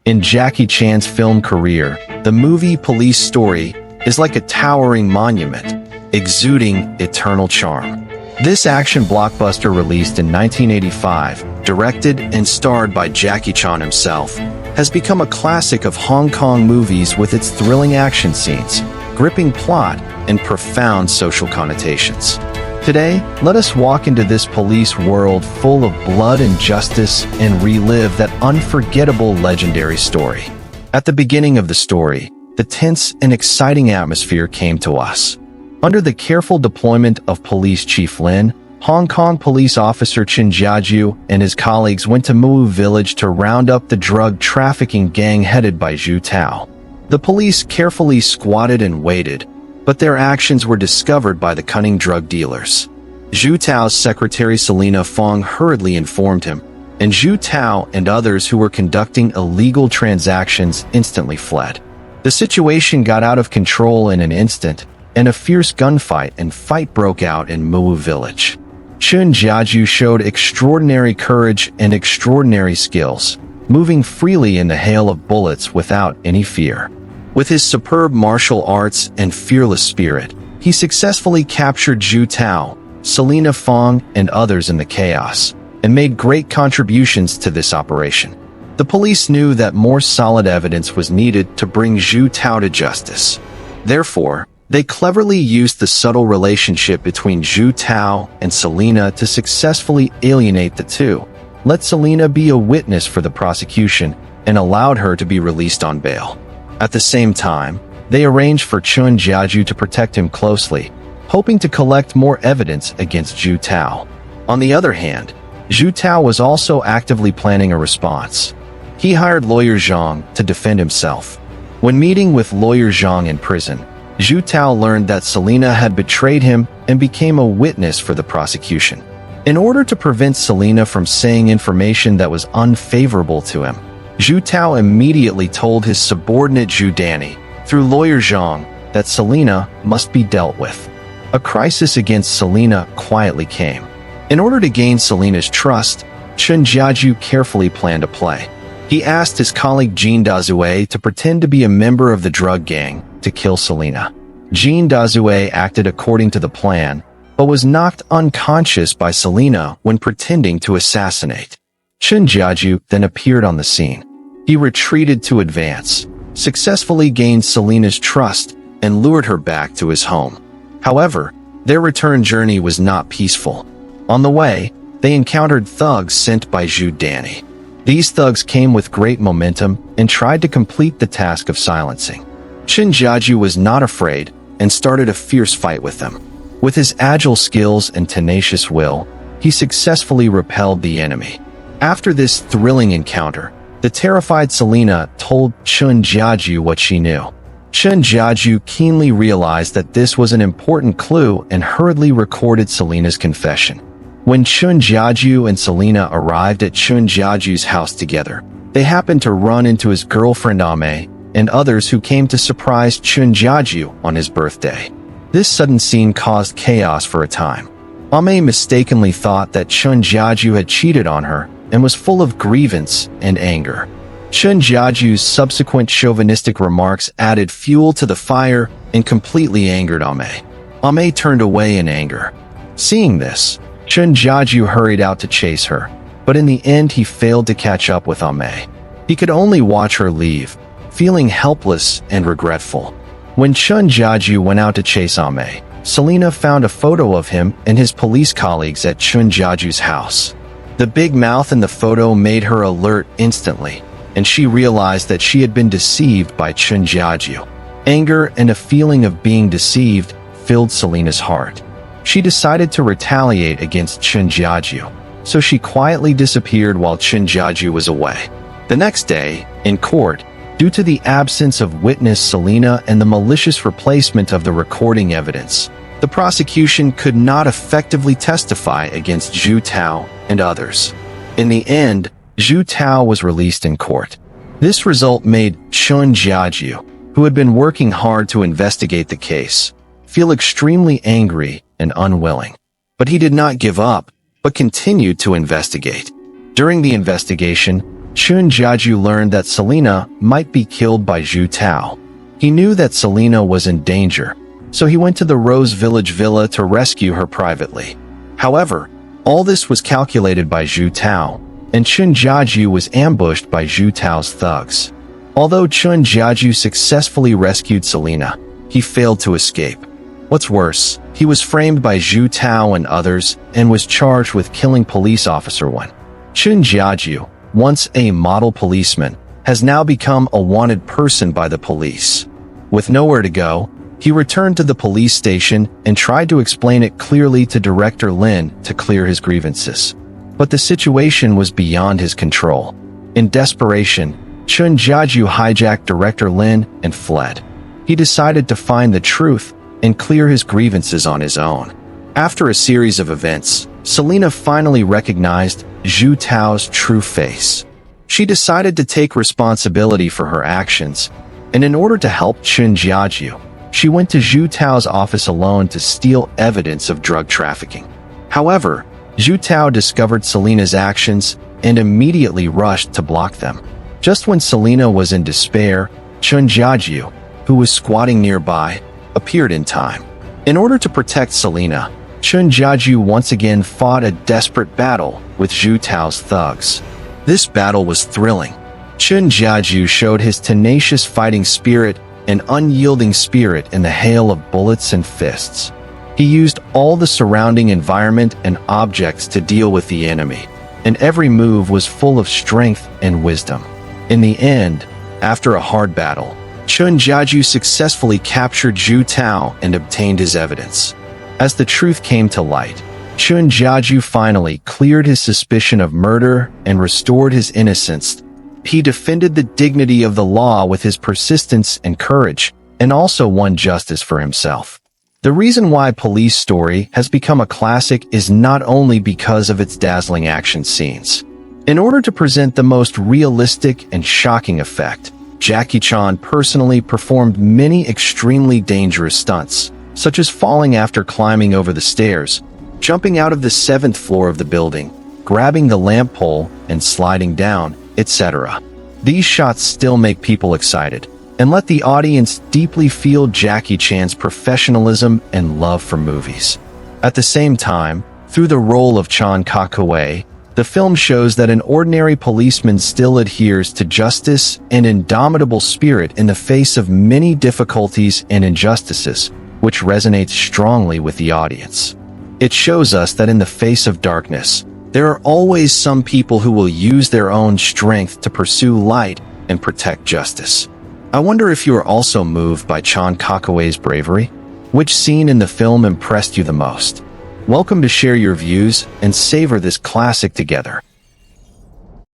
In Jackie Chan's film career, the movie Police Story is like a towering monument, exuding eternal charm. This action blockbuster, released in 1985, directed and starred by Jackie Chan himself, has become a classic of Hong Kong movies with its thrilling action scenes, gripping plot, and profound social connotations. Today, let us walk into this police world full of blood and justice and relive that unforgettable legendary story. At the beginning of the story, the tense and exciting atmosphere came to us. Under the careful deployment of Police Chief Lin, Hong Kong police officer Chen Jiaju and his colleagues went to Moo village to round up the drug trafficking gang headed by Zhu Tao. The police carefully squatted and waited, but their actions were discovered by the cunning drug dealers. Zhu Tao's secretary Selina Fong hurriedly informed him, and Zhu Tao and others who were conducting illegal transactions instantly fled. The situation got out of control in an instant, and a fierce gunfight and fight broke out in Moo village. Chen Jiaju showed extraordinary courage and extraordinary skills, moving freely in the hail of bullets without any fear. With his superb martial arts and fearless spirit, he successfully captured Zhu Tao, Selina Fong, and others in the chaos, and made great contributions to this operation. The police knew that more solid evidence was needed to bring Zhu Tao to justice. Therefore, they cleverly used the subtle relationship between Zhu Tao and Selina to successfully alienate the two, let Selina be a witness for the prosecution, and allowed her to be released on bail. At the same time, they arranged for Chen Jiaju to protect him closely, hoping to collect more evidence against Zhu Tao. On the other hand, Zhu Tao was also actively planning a response. He hired lawyer Zhang to defend himself. When meeting with lawyer Zhang in prison, Zhu Tao learned that Selina had betrayed him and became a witness for the prosecution. In order to prevent Selina from saying information that was unfavorable to him, Zhu Tao immediately told his subordinate Zhu Danny, through lawyer Zhang, that Selina must be dealt with. A crisis against Selina quietly came. In order to gain Selina's trust, Chen Jiaju carefully planned a play. He asked his colleague Jean Dazue to pretend to be a member of the drug gang to kill Selina. Jean Dazue acted according to the plan, but was knocked unconscious by Selina when pretending to assassinate. Chen Jiaju then appeared on the scene. He retreated to advance, successfully gained Selina's trust, and lured her back to his home. However, their return journey was not peaceful. On the way, they encountered thugs sent by Zhu Danny. These thugs came with great momentum and tried to complete the task of silencing. Chen Jiaju was not afraid and started a fierce fight with them. With his agile skills and tenacious will, he successfully repelled the enemy. After this thrilling encounter, the terrified Selina told Chen Jiaju what she knew. Chen Jiaju keenly realized that this was an important clue and hurriedly recorded Selina's confession. When Chen Jiaju and Selina arrived at Chen Jiaju's house together, they happened to run into his girlfriend Ame and others who came to surprise Chen Jiaju on his birthday. This sudden scene caused chaos for a time. Ame mistakenly thought that Chen Jiaju had cheated on her and was full of grievance and anger. Chen Jiaju's subsequent chauvinistic remarks added fuel to the fire and completely angered Ame. Ame turned away in anger. Seeing this, Chen Jiaju hurried out to chase her, but in the end he failed to catch up with Ame. He could only watch her leave, feeling helpless and regretful. When Chen Jiaju went out to chase Ame, Selina found a photo of him and his police colleagues at Chen Jiaju's house. The big mouth in the photo made her alert instantly, and she realized that she had been deceived by Chen Jiaju. Anger and a feeling of being deceived filled Selina's heart. She decided to retaliate against Chen Jiaju, so she quietly disappeared while Chen Jiaju was away. The next day, in court, due to the absence of witness Selina and the malicious replacement of the recording evidence, the prosecution could not effectively testify against Zhu Tao and others. In the end, Zhu Tao was released in court. This result made Chen Jiaju, who had been working hard to investigate the case, feel extremely angry and unwilling. But he did not give up, but continued to investigate. During the investigation, Chen Jiaju learned that Selena might be killed by Zhu Tao. He knew that Selena was in danger, so he went to the Rose Village villa to rescue her privately. However, all this was calculated by Zhu Tao, and Chen Jiaju was ambushed by Zhu Tao's thugs. Although Chen Jiaju successfully rescued Selena, he failed to escape. What's worse, he was framed by Zhu Tao and others and was charged with killing police officer 1. Chen Jiaju, once a model policeman, has now become a wanted person by the police. With nowhere to go, he returned to the police station and tried to explain it clearly to Director Lin to clear his grievances. But the situation was beyond his control. In desperation, Chen Jiaju hijacked Director Lin and fled. He decided to find the truth and clear his grievances on his own. After a series of events, Selena finally recognized Zhu Tao's true face. She decided to take responsibility for her actions, and in order to help Chen Jiaju, she went to Zhu Tao's office alone to steal evidence of drug trafficking. However, Zhu Tao discovered Selena's actions and immediately rushed to block them. Just when Selena was in despair, Chen Jiaju, who was squatting nearby, appeared in time. In order to protect Selena, Chen Jiaju once again fought a desperate battle with Zhu Tao's thugs. This battle was thrilling. Chen Jiaju showed his tenacious fighting spirit and unyielding spirit in the hail of bullets and fists. He used all the surrounding environment and objects to deal with the enemy, and every move was full of strength and wisdom. In the end, after a hard battle, Chen Jiaju successfully captured Zhu Tao and obtained his evidence. As the truth came to light, Chen Jiaju finally cleared his suspicion of murder and restored his innocence. He defended the dignity of the law with his persistence and courage, and also won justice for himself. The reason why Police Story has become a classic is not only because of its dazzling action scenes. In order to present the most realistic and shocking effect, Jackie Chan personally performed many extremely dangerous stunts, such as falling after climbing over the stairs, jumping out of the 7th floor of the building, grabbing the lamp pole and sliding down, etc. These shots still make people excited and let the audience deeply feel Jackie Chan's professionalism and love for movies. At the same time, through the role of Chan Kakaway, the film shows that an ordinary policeman still adheres to justice and indomitable spirit in the face of many difficulties and injustices, which resonates strongly with the audience. It shows us that in the face of darkness, there are always some people who will use their own strength to pursue light and protect justice. I wonder if you are also moved by Chan Kakaway's bravery? Which scene in the film impressed you the most? Welcome to share your views and savor this classic together.